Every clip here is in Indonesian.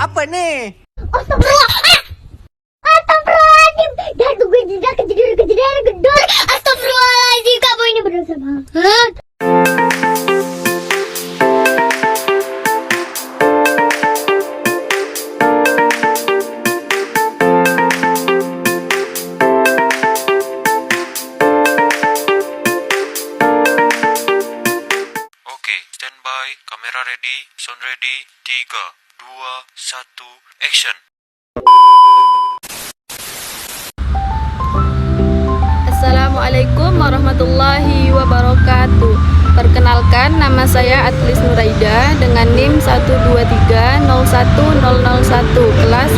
Apa nih? Astagfirullah. Astagfirullahaladzim. Dah tunggu jeda kejadian gedor. Astagfirullahaladzim, kamu ini berdosa banget. Oke, standby, kamera ready, sound ready, 3, 2, 1, action. Assalamualaikum warahmatullahi wabarakatuh. Perkenalkan, nama saya Atlis Nuraida dengan NIM 1230101 kelas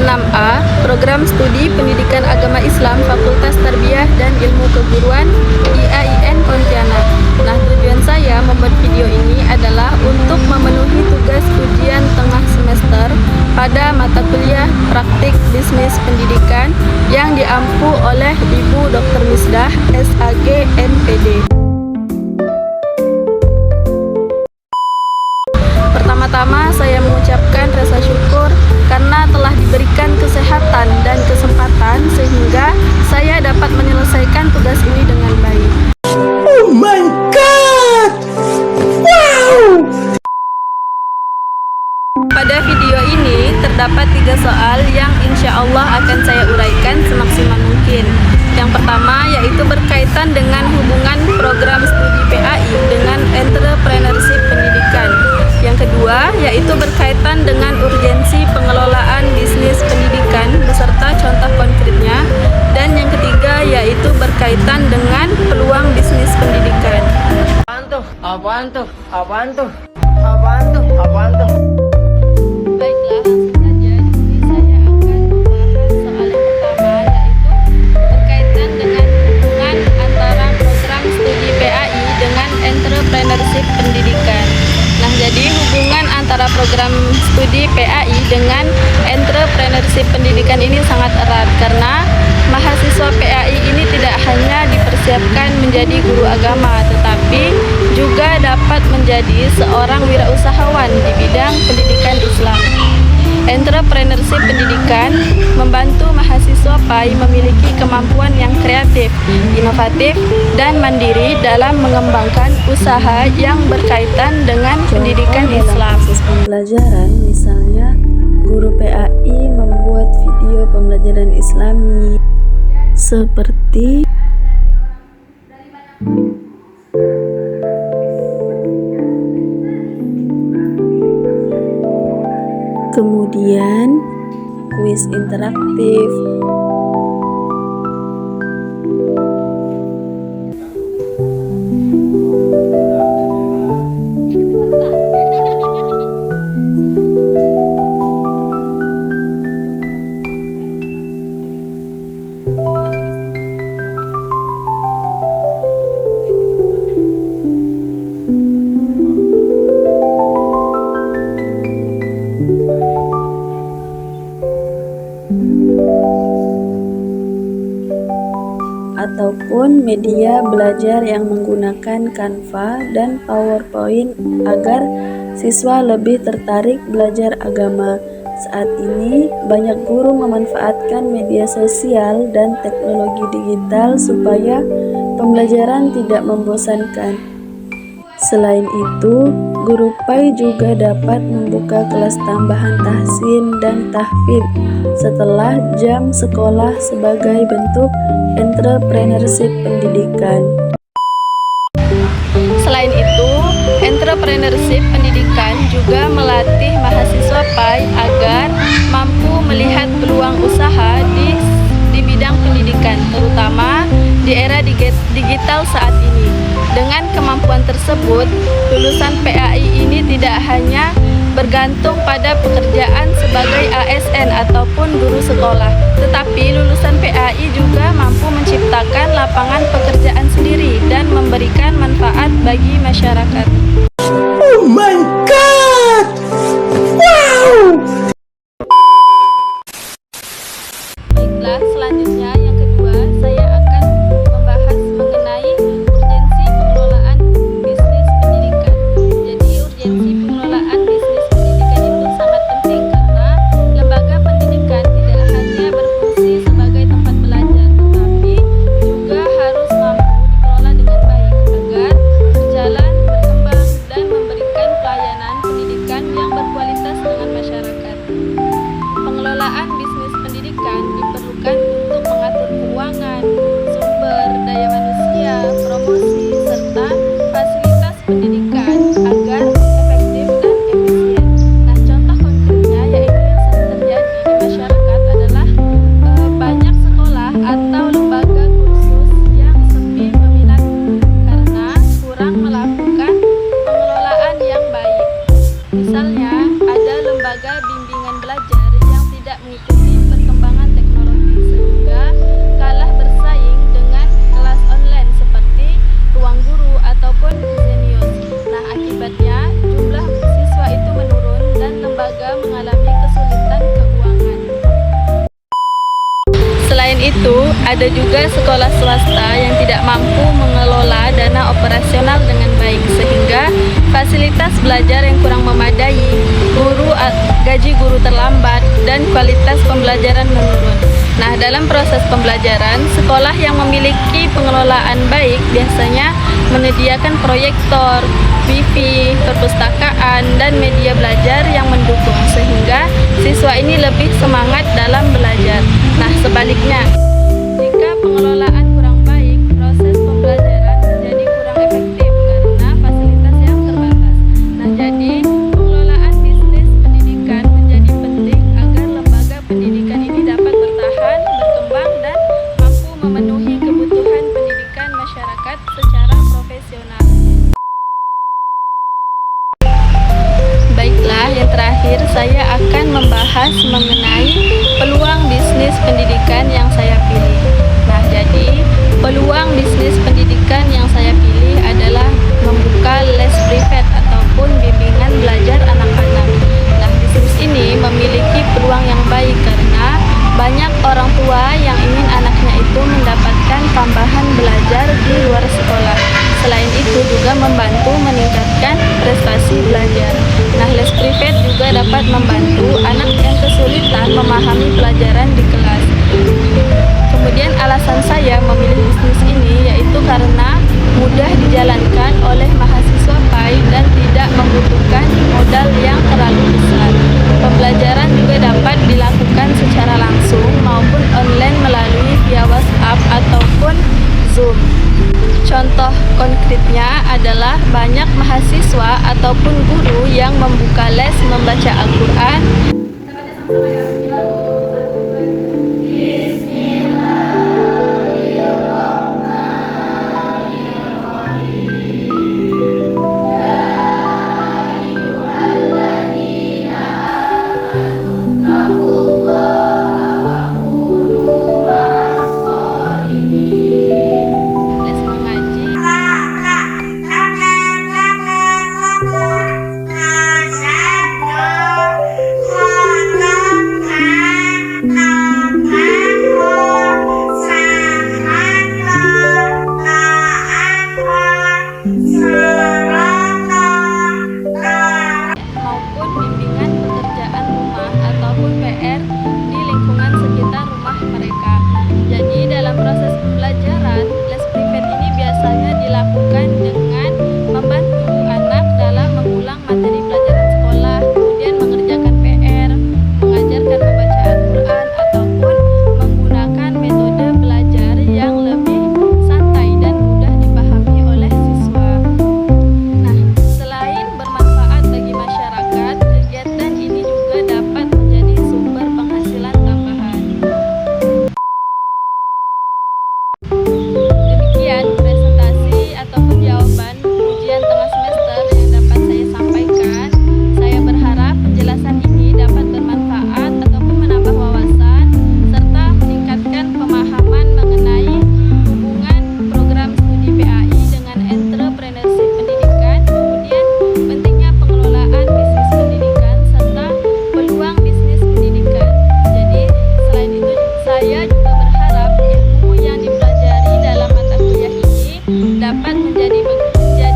6A, Program Studi Pendidikan Agama Islam Fakultas Tarbiyah dan Ilmu Keguruan IAIN Pontianak. Nah, tujuan saya membuat video ini adalah untuk memenuhi tugas ujian tengah semester pada mata kuliah Praktik Bisnis Pendidikan yang diampu oleh Ibu Dr. Misdah, SAG, NPD. Pertama-tama saya mengucapkan rasa syukur karena telah diberikan kesehatan dan kesempatan sehingga saya dapat menyelesaikan tugas ini dengan baik. Oh my god! Wow! Pada video ini terdapat 3 soal yang insya Allah akan saya uraikan semaksimal mungkin. Yang pertama yaitu berkaitan dengan hubungan program studi PAI dengan entrepreneurship pendidikan. Yang kedua yaitu berkaitan dengan urgensi pengelolaan bisnis pendidikan beserta contoh konkretnya. Dan yang ketiga yaitu berkaitan dengan peluang bisnis pendidikan. Apaan tuh? Baiklah, langsung saja. Di sini saya akan membahas soal yang pertama, yaitu berkaitan dengan hubungan antara program studi PAI dengan entrepreneurship pendidikan. Nah, jadi hubungan antara program studi PAI dengan entrepreneurship pendidikan ini sangat erat karena mahasiswa PAI ini tidak hanya dipersiapkan menjadi guru agama, tetapi juga dapat menjadi seorang wirausahawan di bidang pendidikan Islam. Entrepreneurship pendidikan membantu mahasiswa PAI memiliki kemampuan yang kreatif, inovatif, dan mandiri dalam mengembangkan usaha yang berkaitan dengan pendidikan Islam. Proses pembelajaran, misalnya guru PAI membuat video pembelajaran Islami seperti kemudian kuis interaktif, ataupun media belajar yang menggunakan Canva dan PowerPoint agar siswa lebih tertarik belajar agama. Saat ini, banyak guru memanfaatkan media sosial dan teknologi digital supaya pembelajaran tidak membosankan. Selain itu, guru PAI juga dapat membuka kelas tambahan tahsin dan tahfidz setelah jam sekolah sebagai bentuk entrepreneurship pendidikan. Selain itu, entrepreneurship pendidikan juga melatih mahasiswa PAI agar mampu melihat peluang usaha di bidang pendidikan, terutama di era digital saat ini. Dengan kemampuan tersebut, lulusan PAI ini tidak hanya bergantung pada pekerjaan sebagai ASN ataupun guru sekolah, tetapi lulusan PAI juga mampu menciptakan lapangan pekerjaan sendiri dan memberikan manfaat bagi masyarakat. Oh my god! Wow! Baiklah, selanjutnya yang kedua saya akan membahas mengenai urgensi pengelolaan bisnis pendidikan. Jadi urgensi pengelolaan bisnis pendidikan itu sangat penting karena tidak mengikuti perkembangan teknologi sehingga kalah bersaing dengan kelas online seperti ruang guru ataupun Zenius. Nah, akibatnya jumlah siswa itu menurun dan lembaga mengalami kesulitan keuangan. Selain itu, ada juga sekolah swasta yang tidak mampu mengelola dana operasional dengan baik sehingga fasilitas belajar yang kurang memadai, gaji guru terlambat, dan kualitas pembelajaran menurun. Nah, dalam proses pembelajaran, sekolah yang memiliki pengelolaan baik biasanya menyediakan proyektor, wifi, perpustakaan, dan media belajar yang mendukung sehingga siswa ini lebih semangat dalam belajar. Nah, sebaliknya, jika pengelolaan kurang baik, proses pembelajaran menjadi kurang efektif karena fasilitas yang terbatas. Nah, jadi pengelolaan bisnis pendidikan menjadi penting agar lembaga pendidikan ini dapat bertahan, berkembang, dan mampu memenuhi kebutuhan pendidikan masyarakat secara profesional. Baiklah, yang terakhir saya akan membahas mengenai peluang bisnis pendidikan yang saya pilih. Nah, jadi peluang bisnis pendidikan yang saya pilih adalah membuka les privat ataupun bimbingan belajar anak-anak. Nah, bisnis ini memiliki peluang yang baik karena banyak orang tua yang ingin anaknya itu mendapatkan tambahan belajar di luar sekolah. Selain itu juga membantu meningkatkan prestasi belajar. Nah, les privat juga dapat membantu anak yang kesulitan memahami pelajaran di kelas. Kemudian alasan saya memilih bisnis ini yaitu karena mudah dijalankan oleh mahasiswa baik dan tidak membutuhkan modal yang terlalu besar. Pembelajaran juga dapat dilakukan secara langsung maupun online melalui via WhatsApp ataupun Zoom. Contoh konkretnya adalah banyak mahasiswa ataupun guru yang membuka les membaca Al-Quran. Maupun bimbingan pekerjaan rumah ataupun PR di lingkungan sekitar rumah mereka. Jadi dalam proses pembelajaran, les privat ini biasanya dilakukan dengan membantu anak dalam mengulang materi pelajaran sekolah, kemudian mengerjakan PR, mengajarkan membaca Al-Quran, ataupun menggunakan metode belajar yang lebih santai dan mudah dipahami oleh siswa. Nah, selain bermanfaat bagi masyarakat, kegiatan ini juga dapat menjadi sumber penghasilan tambahan. Demikian presentasi ataupun jawaban ujian tengah semester yang dapat saya sampaikan. Saya berharap penjelasan ini dapat bermanfaat ataupun menambah wawasan serta meningkatkan pemahaman mengenai hubungan program studi PAI dengan entrepreneurship pendidikan, kemudian pentingnya pengelolaan bisnis pendidikan serta peluang bisnis pendidikan. Jadi selain itu saya juga berharap ilmu yang dipelajari dalam mata kuliah ini dapat menjadi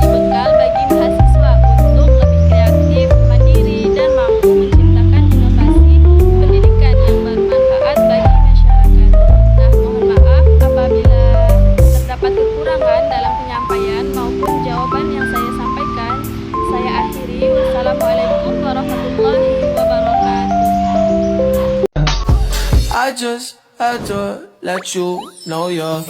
bekal bagi mahasiswa untuk lebih kreatif, mandiri, dan mampu menciptakan inovasi pendidikan yang bermanfaat bagi masyarakat. Nah, mohon maaf apabila terdapat kekurangan dalam penyampaian maupun jawaban yang saya sampaikan. Saya akhiri. Wassalamualaikum warahmatullahi wabarakatuh. I just had to let you know you're